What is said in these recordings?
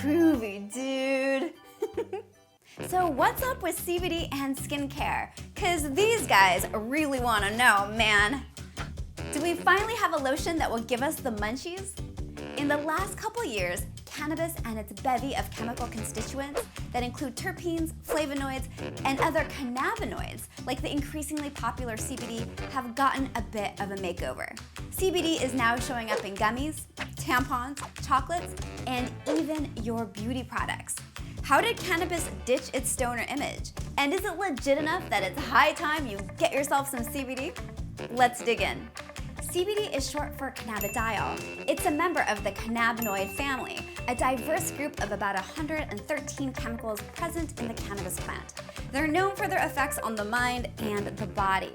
Groovy, dude. So what's up with CBD and skincare? Cause these guys really wanna know, man. Do we finally have a lotion that will give us the munchies? In the last couple years, cannabis and its bevy of chemical constituents that include terpenes, flavonoids, and other cannabinoids, like the increasingly popular CBD, have gotten a bit of a makeover. CBD is now showing up in gummies, tampons, chocolates, and even your beauty products. How did cannabis ditch its stoner image? And is it legit enough that it's high time you get yourself some CBD? Let's dig in. CBD is short for cannabidiol. It's a member of the cannabinoid family, a diverse group of about 113 chemicals present in the cannabis plant. They're known for their effects on the mind and the body.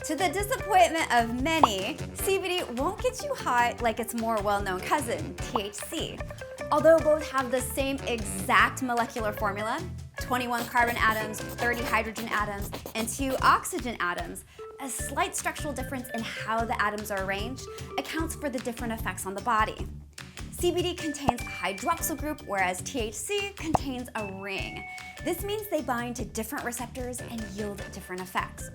To the disappointment of many, CBD won't get you high like its more well-known cousin, THC. Although both have the same exact molecular formula, 21 carbon atoms, 30 hydrogen atoms, and 2 oxygen atoms, a slight structural difference in how the atoms are arranged accounts for the different effects on the body. CBD contains a hydroxyl group, whereas THC contains a ring. This means they bind to different receptors and yield different effects.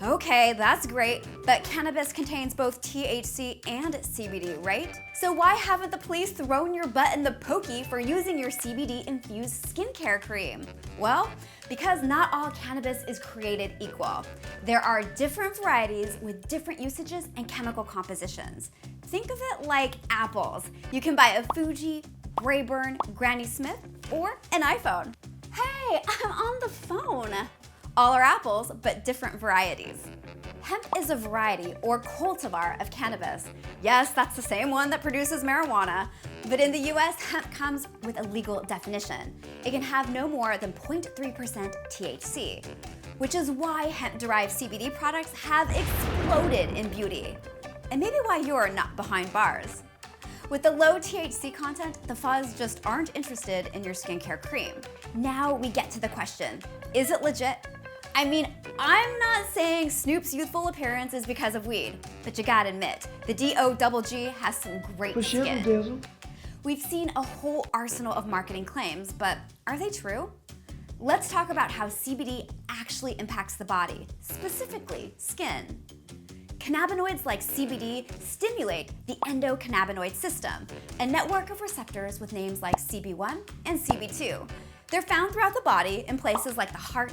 Okay, that's great, but cannabis contains both THC and CBD, right? So why haven't the police thrown your butt in the pokey for using your CBD-infused skincare cream? Well, because not all cannabis is created equal. There are different varieties with different usages and chemical compositions. Think of it like apples. You can buy a Fuji, Braeburn, Granny Smith, or an iPhone. Hey, I'm on the phone. All are apples, but different varieties. Hemp is a variety or cultivar of cannabis. Yes, that's the same one that produces marijuana. But in the US, hemp comes with a legal definition. It can have no more than 0.3% THC, which is why hemp-derived CBD products have exploded in beauty. And maybe why you're not behind bars. With the low THC content, the fuzz just aren't interested in your skincare cream. Now we get to the question, is it legit? I mean, I'm not saying Snoop's youthful appearance is because of weed, but you gotta admit, the D.O.G.G. has some great skin. We've seen a whole arsenal of marketing claims, but are they true? Let's talk about how CBD actually impacts the body, specifically skin. Cannabinoids like CBD stimulate the endocannabinoid system, a network of receptors with names like CB1 and CB2. They're found throughout the body in places like the heart,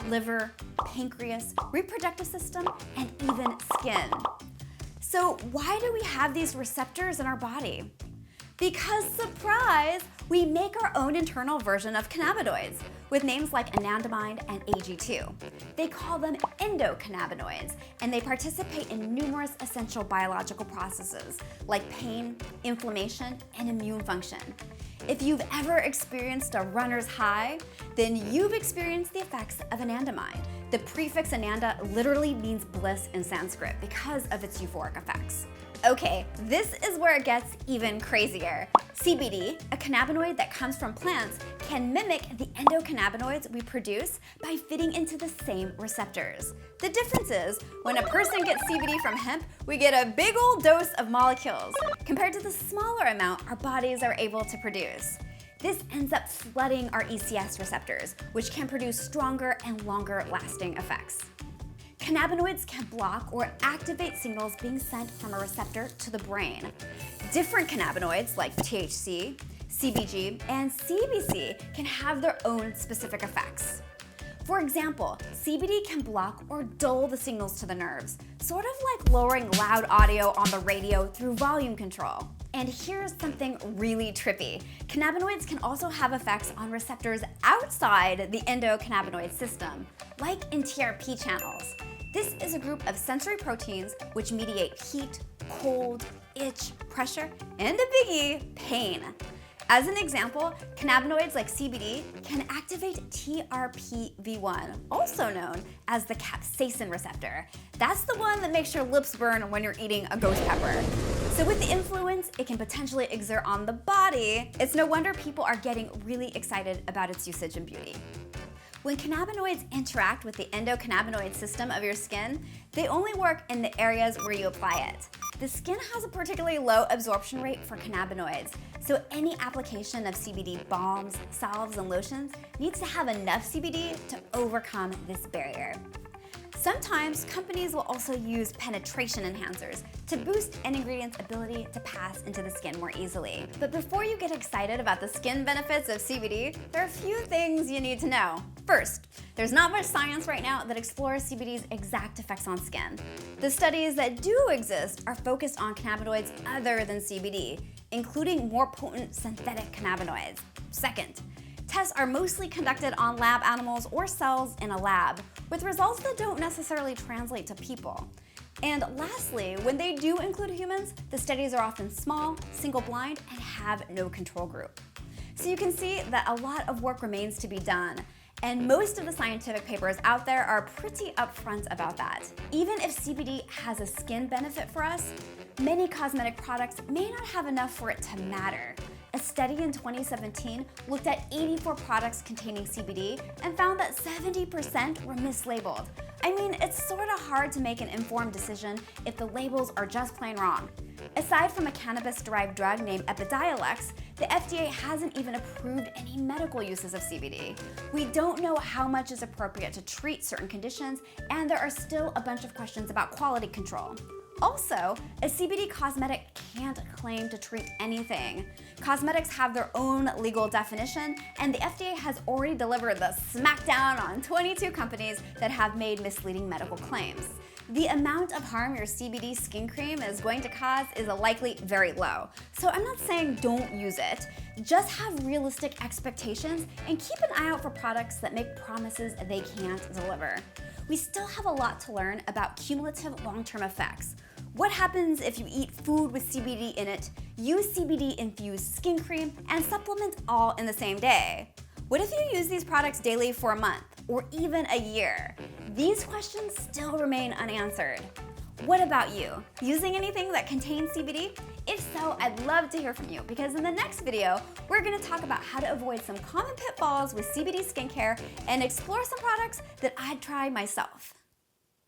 liver, pancreas, reproductive system, and even skin. So why do we have these receptors in our body? Because, surprise, we make our own internal version of cannabinoids with names like anandamide and AG2. They call them endocannabinoids, and they participate in numerous essential biological processes like pain, inflammation, and immune function. If you've ever experienced a runner's high, then you've experienced the effects of anandamide. The prefix ananda literally means bliss in Sanskrit because of its euphoric effects. Okay, this is where it gets even crazier. CBD, a cannabinoid that comes from plants, can mimic the endocannabinoids we produce by fitting into the same receptors. The difference is, when a person gets CBD from hemp, we get a big old dose of molecules, compared to the smaller amount our bodies are able to produce. This ends up flooding our ECS receptors, which can produce stronger and longer lasting effects. Cannabinoids can block or activate signals being sent from a receptor to the brain. Different cannabinoids like THC, CBG, and CBC can have their own specific effects. For example, CBD can block or dull the signals to the nerves, sort of like lowering loud audio on the radio through volume control. And here's something really trippy. Cannabinoids can also have effects on receptors outside the endocannabinoid system, like in TRP channels. This is a group of sensory proteins which mediate heat, cold, itch, pressure, and a biggie, pain. As an example, cannabinoids like CBD can activate TRPV1, also known as the capsaicin receptor. That's the one that makes your lips burn when you're eating a ghost pepper. So with the influence it can potentially exert on the body, it's no wonder people are getting really excited about its usage in beauty. When cannabinoids interact with the endocannabinoid system of your skin, they only work in the areas where you apply it. The skin has a particularly low absorption rate for cannabinoids, so any application of CBD balms, salves, and lotions needs to have enough CBD to overcome this barrier. Sometimes companies will also use penetration enhancers to boost an ingredient's ability to pass into the skin more easily. But before you get excited about the skin benefits of CBD, there are a few things you need to know. First, there's not much science right now that explores CBD's exact effects on skin. The studies that do exist are focused on cannabinoids other than CBD, including more potent synthetic cannabinoids. Second, tests are mostly conducted on lab animals or cells in a lab, with results that don't necessarily translate to people. And lastly, when they do include humans, the studies are often small, single-blind, and have no control group. So you can see that a lot of work remains to be done, and most of the scientific papers out there are pretty upfront about that. Even if CBD has a skin benefit for us, many cosmetic products may not have enough for it to matter. A study in 2017 looked at 84 products containing CBD and found that 70% were mislabeled. I mean, it's sort of hard to make an informed decision if the labels are just plain wrong. Aside from a cannabis-derived drug named Epidiolex, the FDA hasn't even approved any medical uses of CBD. We don't know how much is appropriate to treat certain conditions, and there are still a bunch of questions about quality control. Also, a CBD cosmetic can't claim to treat anything. Cosmetics have their own legal definition, and the FDA has already delivered the smackdown on 22 companies that have made misleading medical claims. The amount of harm your CBD skin cream is going to cause is likely very low. So I'm not saying don't use it, just have realistic expectations and keep an eye out for products that make promises they can't deliver. We still have a lot to learn about cumulative long-term effects. What happens if you eat food with CBD in it, use CBD-infused skin cream, and supplement all in the same day? What if you use these products daily for a month, or even a year? These questions still remain unanswered. What about you? Using anything that contains CBD? If so, I'd love to hear from you, because in the next video, we're gonna talk about how to avoid some common pitfalls with CBD skincare and explore some products that I'd try myself.